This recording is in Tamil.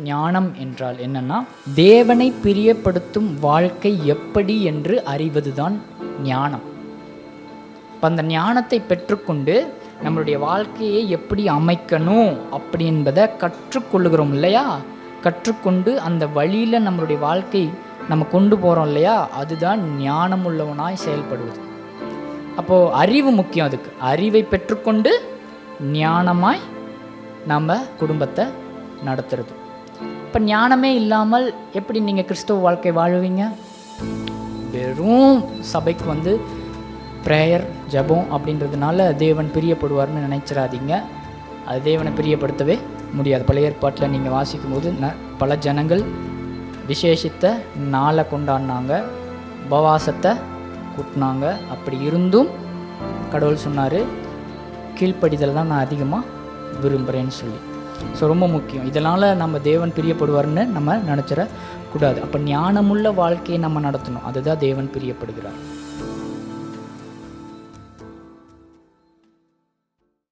ஞானம் என்றால் என்னன்னா, தேவனை பிரியப்படுத்தும் வாழ்க்கை எப்படி என்று அறிவதுதான் ஞானம். இப்போ அந்த ஞானத்தை பெற்றுக்கொண்டு நம்மளுடைய வாழ்க்கையை எப்படி அமைக்கணும் அப்படி என்பதை கற்றுக்கொள்ளுகிறோம் இல்லையா? கற்றுக்கொண்டு அந்த வழியில் நம்மளுடைய வாழ்க்கை நம்ம கொண்டு போகிறோம் இல்லையா? அதுதான் ஞானம் உள்ளவனாய் செயல்படுவது. அப்போது அறிவு முக்கியம். அதுக்கு அறிவை பெற்றுக்கொண்டு ஞானமாய் நம்ம குடும்பத்தை நடத்துறது. இப்போ ஞானமே இல்லாமல் எப்படி நீங்கள் கிறிஸ்தவ வாழ்க்கை வாழுவீங்க? வெறும் சபைக்கு வந்து ப்ரேயர் ஜபம் அப்படின்றதுனால தேவன் பிரியப்படுவார்னு நினைச்சிடாதீங்க. அது தேவனை பிரியப்படுத்தவே முடியாது. பழைய ஏற்பாட்டில் நீங்கள் வாசிக்கும் போது பல ஜனங்கள் விசேஷித்த நாளை கொண்டாடினாங்க, உபவாசத்தை கூட்டினாங்க. அப்படி இருந்தும் கடவுள் சொன்னார், கீழ்ப்படிதல் தான் நான் அதிகமாக விரும்புகிறேன்னு சொல்லி. ஸோ ரொம்ப முக்கியம். இதனால் நம்ம தேவன் பிரியப்படுவார்னு நம்ம நினச்சிடக்கூடாது. அப்போ ஞானமுள்ள வாழ்க்கையை நம்ம நடத்தணும். அதுதான் தேவன் பிரியப்படுகிறார்.